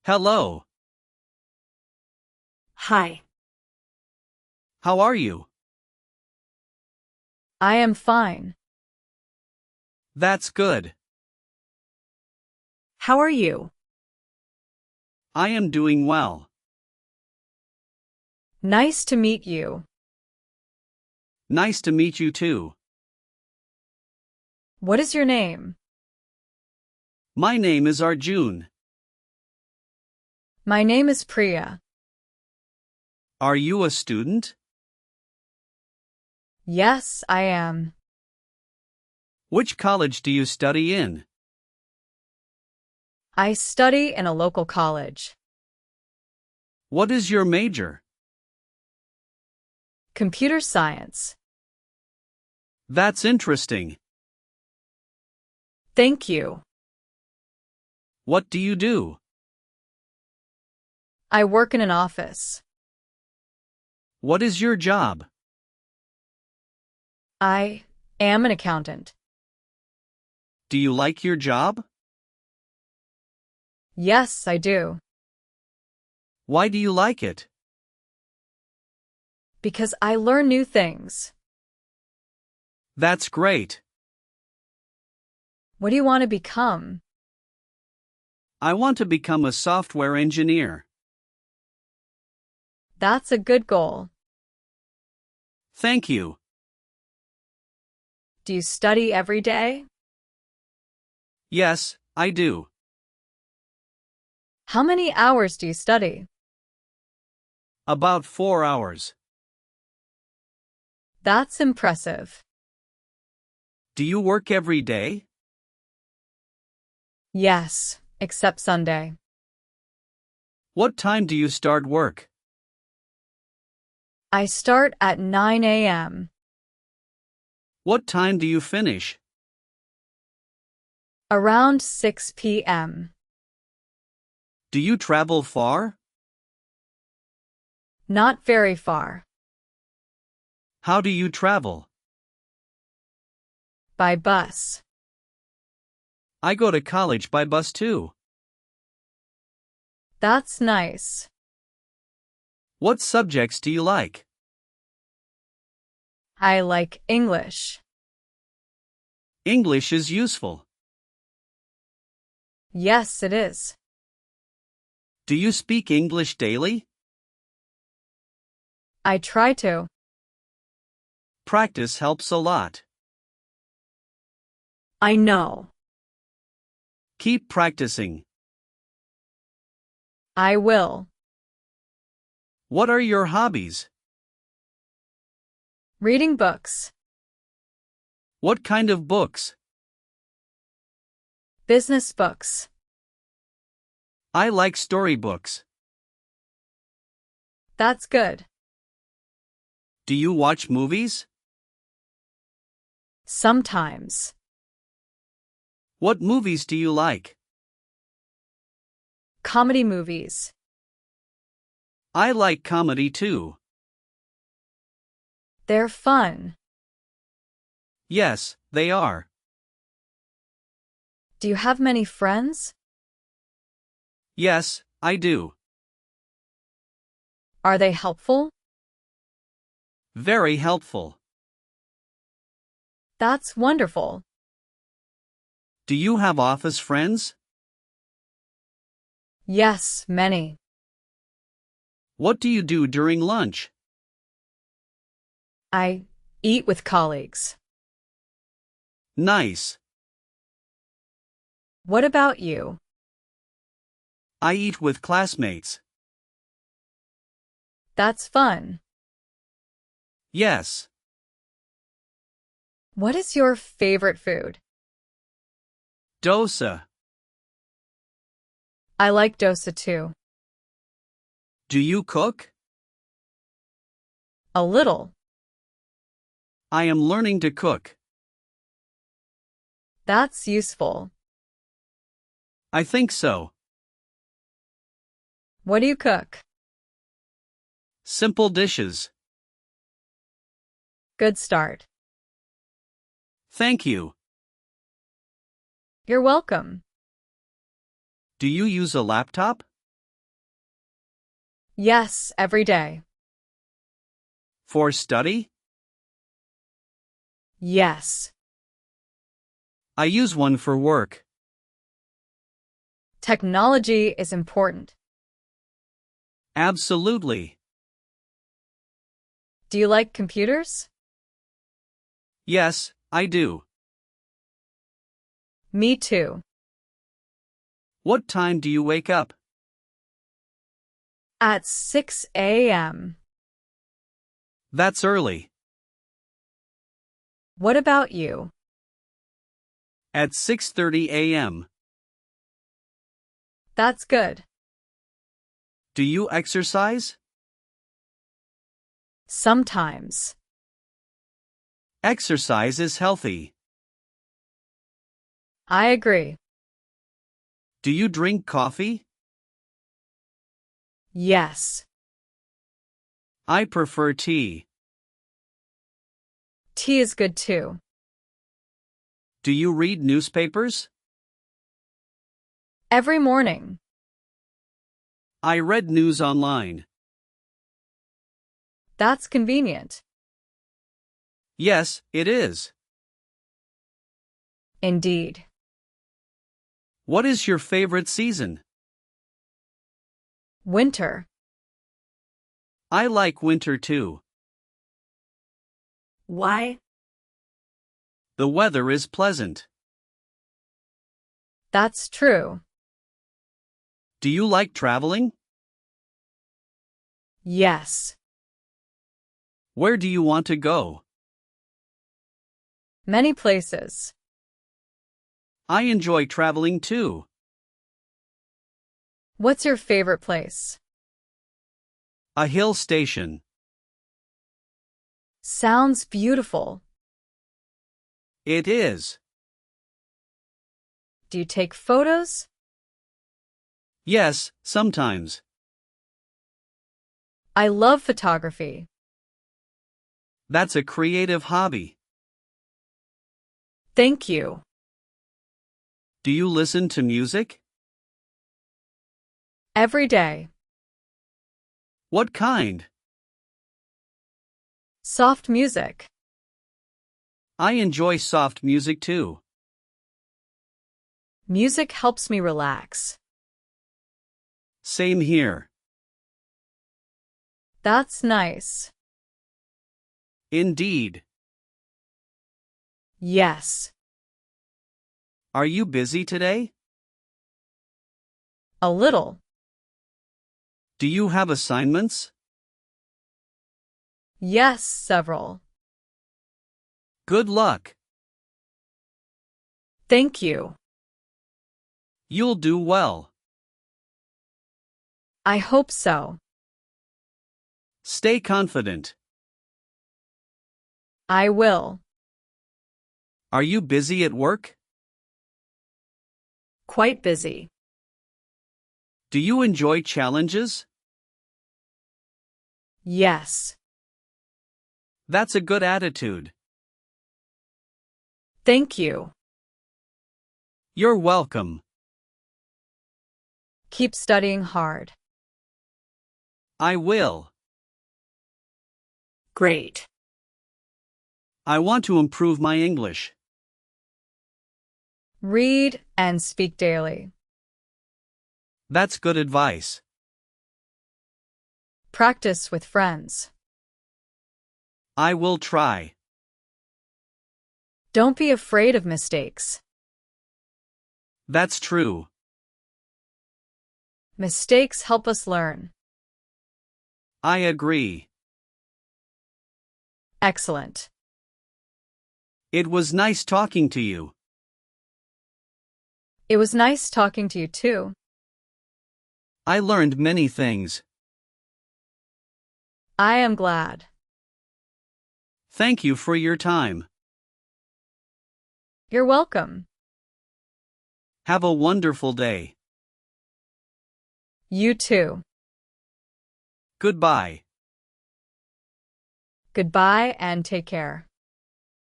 Hello. Hi. How are you? I am fine. That's good. How are you? I am doing well. Nice to meet you. Nice to meet you too. What is your name? My name is Arjun. My name is Priya. Are you a student? Yes, I am. Which college do you study in? I study in a local college. What is your major? Computer science. That's interesting. Thank you. What do you do? I work in an office. What is your job? I am an accountant. Do you like your job? Yes, I do. Why do you like it? Because I learn new things. That's great. What do you want to become? I want to become a software engineer. That's a good goal. Thank you. Do you study every day? Yes, I do. How many hours do you study? About 4 hours. That's impressive. Do you work every day? Yes, except Sunday. What time do you start work? I start at 9 a.m. What time do you finish? Around 6 p.m. Do you travel far? Not very far. How do you travel? By bus. I go to college by bus too. That's nice. What subjects do you like? I like English. English is useful. Yes, it is. Do you speak English daily? I try to. Practice helps a lot. I know. Keep practicing. I will. What are your hobbies? Reading books. What kind of books? Business books. I like storybooks. That's good. Do you watch movies? Sometimes. What movies do you like? Comedy movies. I like comedy too. They're fun. Yes, they are. Do you have many friends? Yes, I do. Are they helpful? Very helpful. That's wonderful. Do you have office friends? Yes, many. What do you do during lunch? I eat with colleagues. Nice. What about you? I eat with classmates. That's fun. Yes. What is your favorite food? Dosa. I like dosa too. Do you cook? A little. I am learning to cook. That's useful. I think so. What do you cook? Simple dishes. Good start. Thank you. You're welcome. Do you use a laptop? Yes, every day. For study? Yes. I use one for work. Technology is important. Absolutely. Do you like computers? Yes, I do. Me too. What time do you wake up? At 6 a.m. That's early. What about you? At 6:30 a.m. That's good. Do you exercise? Sometimes. Exercise is healthy. I agree. Do you drink coffee? Yes. I prefer tea. Tea is good too. Do you read newspapers? Every morning. I read news online. That's convenient. Yes, it is. Indeed. What is your favorite season? Winter. I like winter too. Why? The weather is pleasant. That's true. Do you like traveling? Yes. Where do you want to go? Many places. I enjoy traveling too. What's your favorite place? A hill station. Sounds beautiful. It is. Do you take photos? Yes, sometimes. I love photography. That's a creative hobby. Thank you. Do you listen to music? Every day. What kind? Soft music. I enjoy soft music too. Music helps me relax. Same here. That's nice. Indeed. Yes. Are you busy today? A little. Do you have assignments? Yes, several. Good luck. Thank you. You'll do well. I hope so. Stay confident. I will. Are you busy at work? Quite busy. Do you enjoy challenges? Yes. That's a good attitude. Thank you. You're welcome. Keep studying hard. I will. Great. I want to improve my English. Read and speak daily. That's good advice. Practice with friends. I will try. Don't be afraid of mistakes. That's true. Mistakes help us learn. I agree. Excellent. It was nice talking to you. It was nice talking to you too. I learned many things. I am glad. Thank you for your time. You're welcome. Have a wonderful day. You too. Goodbye. Goodbye and take care.